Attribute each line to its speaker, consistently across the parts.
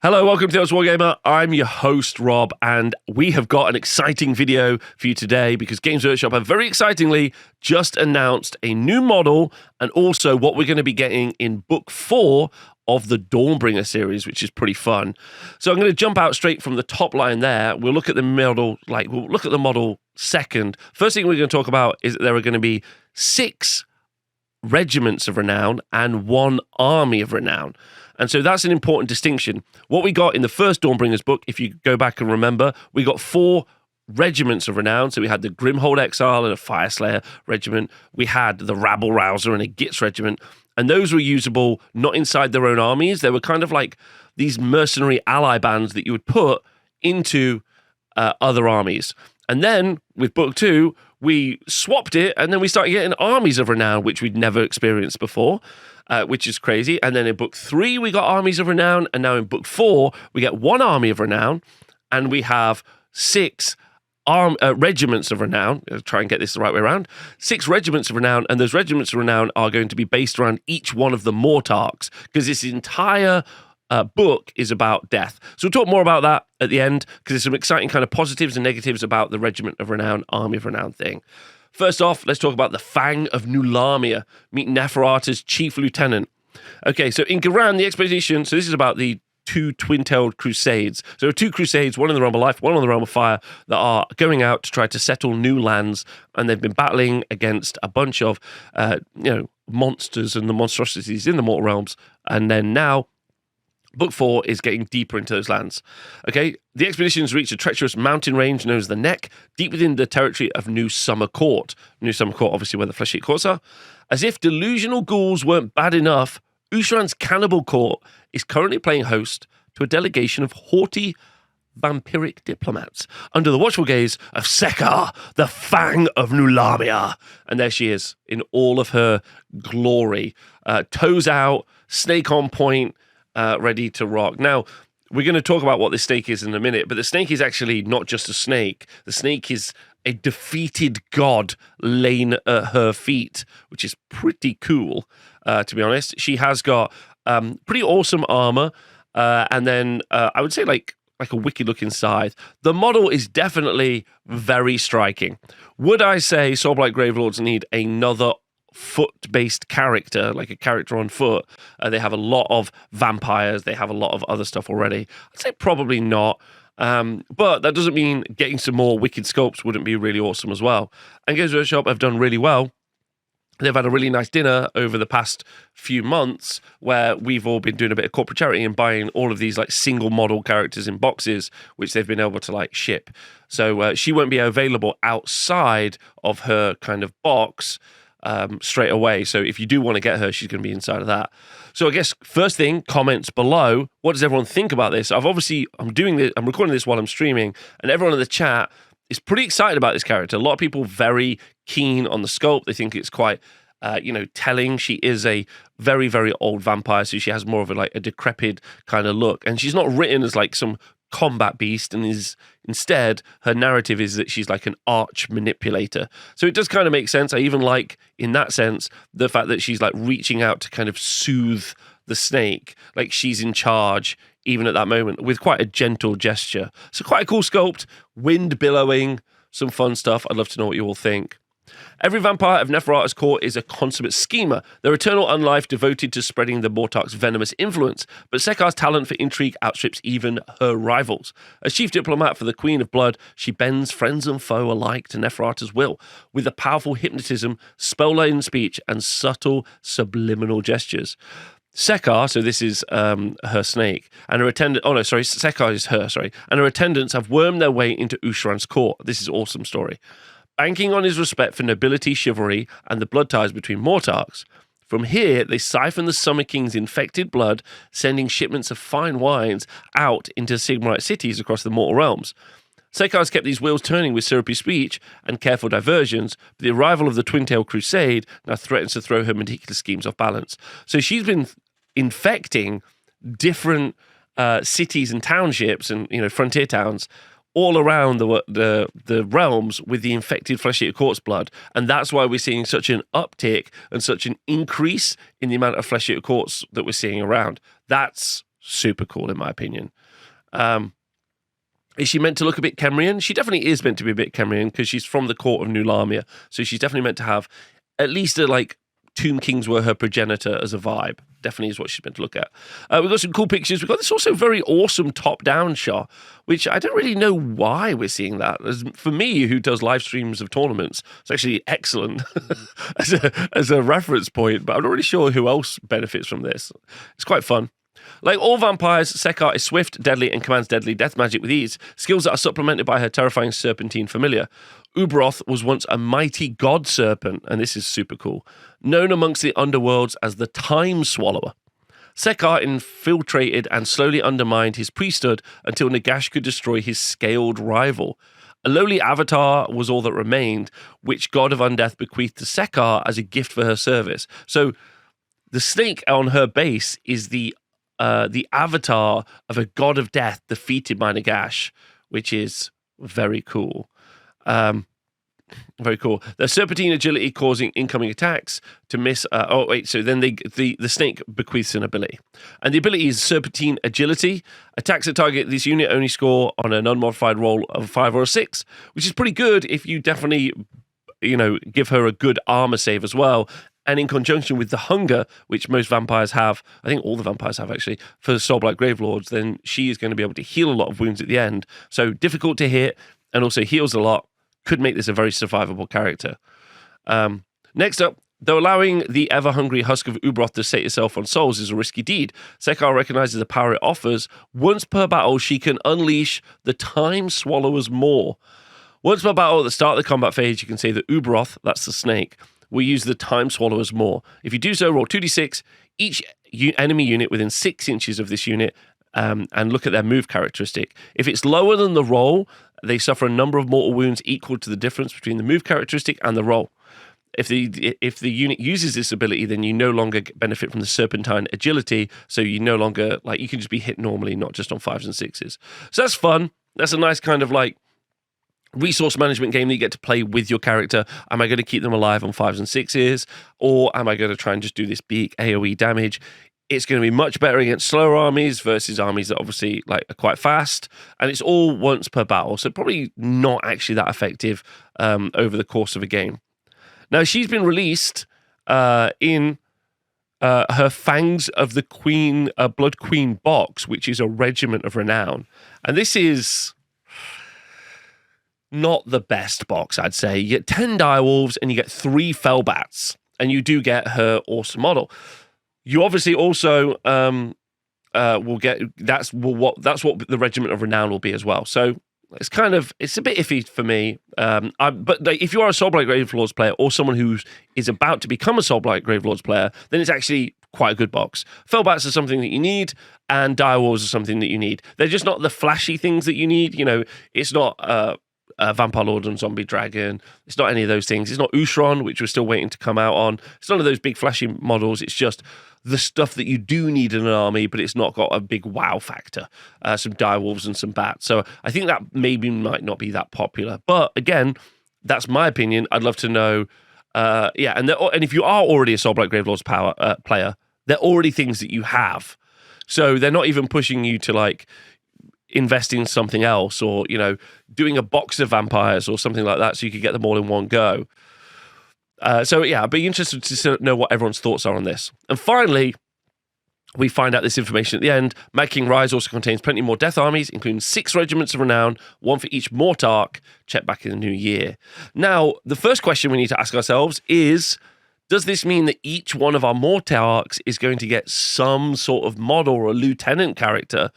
Speaker 1: Hello, welcome to Tales Wargamer. I'm your host, Rob, and we have got an exciting video for you today because Games Workshop have very excitingly just announced a new model and also what we're going to be getting in Book 4 of the Dawnbringer series, which is pretty fun. So I'm going to jump out straight from the top line there. We'll look at the model second. First thing we're going to talk about is that there are going to be 6 regiments of renown and 1 army of renown. And so that's an important distinction. What we got in the first Dawnbringers book, if you go back and remember, we got 4 regiments of renown. So we had the Grimhold Exile and a Fireslayer regiment. We had the Rabble Rouser and a Gitz regiment. And those were usable not inside their own armies. They were kind of like these mercenary ally bands that you would put into other armies. And then with book 2, we swapped it, and then we started getting armies of renown, which we'd never experienced before. Which is crazy. And then in book 3, we got armies of renown. And now in book 4, we get 1 army of renown. And we have 6 regiments of renown. I'll try and get this the right way around. 6 regiments of renown. And those regiments of renown are going to be based around each one of the Mortarchs. Because this entire book is about death. So we'll talk more about that at the end. Because there's some exciting kind of positives and negatives about the regiment of renown, army of renown thing. First off, let's talk about the Fang of New Lamia. Meet Neferata's chief lieutenant. Okay, so in Garan, the expedition, so this is about the 2 twin-tailed crusades. So there are 2 crusades, one in the realm of life, one on the realm of fire, that are going out to try to settle new lands, and they've been battling against a bunch of, monsters and the monstrosities in the mortal realms, and then now Book 4 is getting deeper into those lands. Okay, the expeditions reach a treacherous mountain range known as the Neck, deep within the territory of New Summer Court. New Summer Court, obviously, where the Flesh-Eater Courts are. As if delusional ghouls weren't bad enough, Ushran's Cannibal Court is currently playing host to a delegation of haughty vampiric diplomats under the watchful gaze of Sekar, the Fang of New Lamia. And there she is in all of her glory. Toes out, snake on point, ready to rock. Now, we're going to talk about what this snake is in a minute, but the snake is actually not just a snake. The snake is a defeated god laying at her feet, which is pretty cool, to be honest. She has got pretty awesome armor, and then I would say like a wicked-looking scythe. The model is definitely very striking. Would I say Soulblight Gravelords need another foot-based character, like a character on foot? They have a lot of vampires. They have a lot of other stuff already. I'd say probably not. But that doesn't mean getting some more wicked sculpts wouldn't be really awesome as well. And Games Workshop have done really well. They've had a really nice dinner over the past few months where we've all been doing a bit of corporate charity and buying all of these like single model characters in boxes, which they've been able to like ship. So she won't be available outside of her kind of box straight away. So if you do want to get her, she's going to be inside of that. So I guess first thing, comments below. What does everyone think about this? I'm recording this while I'm streaming, and everyone in the chat is pretty excited about this character. A lot of people very keen on the sculpt. They think it's quite, telling. She is a very, very old vampire, so she has more of a decrepit kind of look. And she's not written as like some combat beast, and is instead her narrative is that she's like an arch manipulator. So it does kind of make sense. I even like, in that sense, the fact that she's like reaching out to kind of soothe the snake, like she's in charge even at that moment with quite a gentle gesture. So quite a cool sculpt, wind billowing, some fun stuff. I'd love to know what you all think. Every vampire of Neferata's court is a consummate schemer, their eternal unlife devoted to spreading the Mortarch's venomous influence, but Sekar's talent for intrigue outstrips even her rivals. As chief diplomat for the Queen of Blood, she bends friends and foe alike to Neferata's will, with a powerful hypnotism, spell-laden speech, and subtle subliminal gestures. Sekar, so this is her snake, and her attendant. Oh no, sorry, Sekar is her. Sorry, and her attendants have wormed their way into Ushran's court. This is an awesome story. Banking on his respect for nobility, chivalry, and the blood ties between Mortarchs. From here, they siphon the Summer King's infected blood, sending shipments of fine wines out into Sigmarite cities across the mortal realms. Sekar's kept these wheels turning with syrupy speech and careful diversions, but the arrival of the Twin-Tailed Crusade now threatens to throw her meticulous schemes off balance. So she's been infecting different cities and townships and frontier towns all around the realms with the infected Flesh-Eater Court's blood. And that's why we're seeing such an uptick and such an increase in the amount of Flesh-Eater Courts that we're seeing around. That's super cool in my opinion. Is she meant to look a bit Kemrian? She definitely is meant to be a bit Kemrian because she's from the court of New Lamia. So she's definitely meant to have at least a, like, Tomb Kings were her progenitor as a vibe. Definitely is what she's meant to look at. We've got some cool pictures. We've got this also very awesome top-down shot, which I don't really know why we're seeing that. For me, who does live streams of tournaments, it's actually excellent as a reference point, but I'm not really sure who else benefits from this. It's quite fun. Like all vampires, Sekar is swift, deadly, and commands deadly death magic with ease, skills that are supplemented by her terrifying serpentine familiar. Ubroth was once a mighty god serpent, and this is super cool, known amongst the underworlds as the Time Swallower. Sekar infiltrated and slowly undermined his priesthood until Nagash could destroy his scaled rival. A lowly avatar was all that remained, which God of Undeath bequeathed to Sekar as a gift for her service. So the snake on her base is the avatar of a god of death defeated by Nagash, which is very cool. Very cool. The serpentine agility causing incoming attacks to miss. So then the snake bequeaths an ability, and the ability is serpentine agility. Attacks that target this unit only score on an unmodified roll of a 5 or a 6, which is pretty good if you definitely, give her a good armor save as well. And in conjunction with the hunger, which most vampires have, I think all the vampires have actually, for Soulblight Gravelords, then she is going to be able to heal a lot of wounds at the end. So difficult to hit and also heals a lot. Could make this a very survivable character. Next up, though allowing the ever-hungry husk of Ubroth to sate itself on souls is a risky deed, Sekar recognizes the power it offers. Once per battle, she can unleash the Time Swallower's Maw. Once per battle, at the start of the combat phase, you can say that Ubroth, that's the snake, will use the Time Swallower's Maw. If you do so, roll 2d6, each enemy unit within 6 inches of this unit, and look at their move characteristic. If it's lower than the roll, they suffer a number of mortal wounds equal to the difference between the move characteristic and the roll. If the unit uses this ability, then you no longer benefit from the serpentine agility, so you no longer, you can just be hit normally, not just on 5s and 6s. So that's fun. That's a nice kind of resource management game that you get to play with your character. Am I going to keep them alive on 5s and 6s, or am I going to try and just do this big AoE damage? It's going to be much better against slower armies versus armies that obviously are quite fast, and it's all once per battle, so probably not actually that effective over the course of a game. Now, she's been released in her Fangs of the Queen, Blood Queen box, which is a Regiment of Renown, and this is not the best box, I'd say. You get 10 direwolves and you get 3 fellbats, and you do get her awesome model. You obviously also will get that's what the Regiment of Renown will be as well. So it's a bit iffy for me. But if you are a Soulblight Gravelords player or someone who is about to become a Soulblight Gravelords player, then it's actually quite a good box. Fellbats are something that you need, and direwolves are something that you need. They're just not the flashy things that you need. It's not Vampire Lord and Zombie Dragon. It's not any of those things. It's not Ushron, which we're still waiting to come out on. It's none of those big flashy models. It's just the stuff that you do need in an army, but it's not got a big wow factor. Some direwolves and some bats. So I think that maybe might not be that popular. But again, that's my opinion. I'd love to know. And if you are already a Soulblight Gravelords player, they're already things that you have. So they're not even pushing you to invest in something else, or doing a box of vampires or something like that, so you could get them all in one go. I'd be interested to know what everyone's thoughts are on this. And finally, we find out this information at the end. Mad King Rise also contains plenty more death armies, including 6 regiments of renown, 1 for each Mortarch. Check back in the new year. Now, the first question we need to ask ourselves is, does this mean that each one of our Mortarchs is going to get some sort of model or a lieutenant character?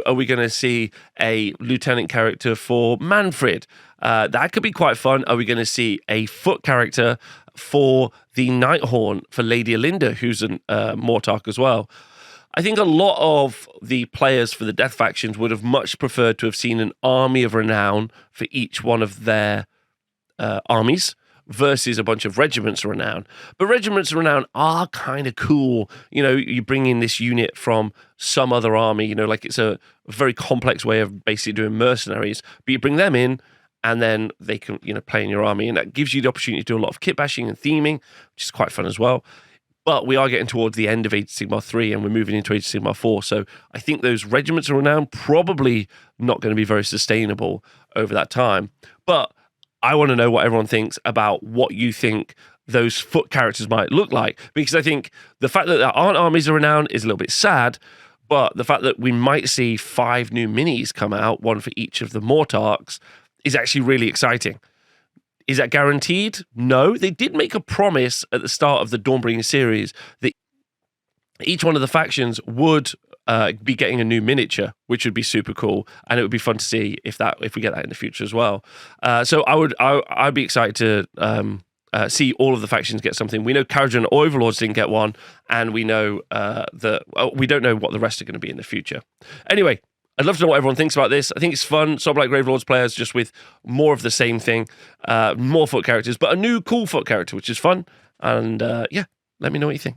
Speaker 1: Are we going to see a lieutenant character for Manfred? That could be quite fun. Are we going to see a foot character for the Nighthorn, for Lady Alinda, who's a Mortarch as well? I think a lot of the players for the Death factions would have much preferred to have seen an army of renown for each one of their armies, versus a bunch of regiments of renown. But regiments of renown are kind of cool. You bring in this unit from some other army, it's a very complex way of basically doing mercenaries, but you bring them in and then they can, play in your army, and that gives you the opportunity to do a lot of kit bashing and theming, which is quite fun as well. But we are getting towards the end of Age of Sigmar 3 and we're moving into Age of Sigmar 4. So I think those Regiments of Renown probably not going to be very sustainable over that time. But I want to know what everyone thinks about what you think those foot characters might look like. Because I think the fact that there aren't Armies of Renown is a little bit sad, but the fact that we might see 5 new minis come out, one for each of the Mortarchs, is actually really exciting. Is that guaranteed? No. They did make a promise at the start of the Dawnbringer series that each one of the factions would be getting a new miniature, which would be super cool, and it would be fun to see if we get that in the future as well. So I'd be excited to see all of the factions get something. We know Kharadron Overlords didn't get one, and we know we don't know what the rest are going to be in the future. Anyway, I'd love to know what everyone thinks about this. I think it's fun. Soulblight Gravelords players just with more of the same thing, more foot characters, but a new cool foot character, which is fun. And yeah, let me know what you think.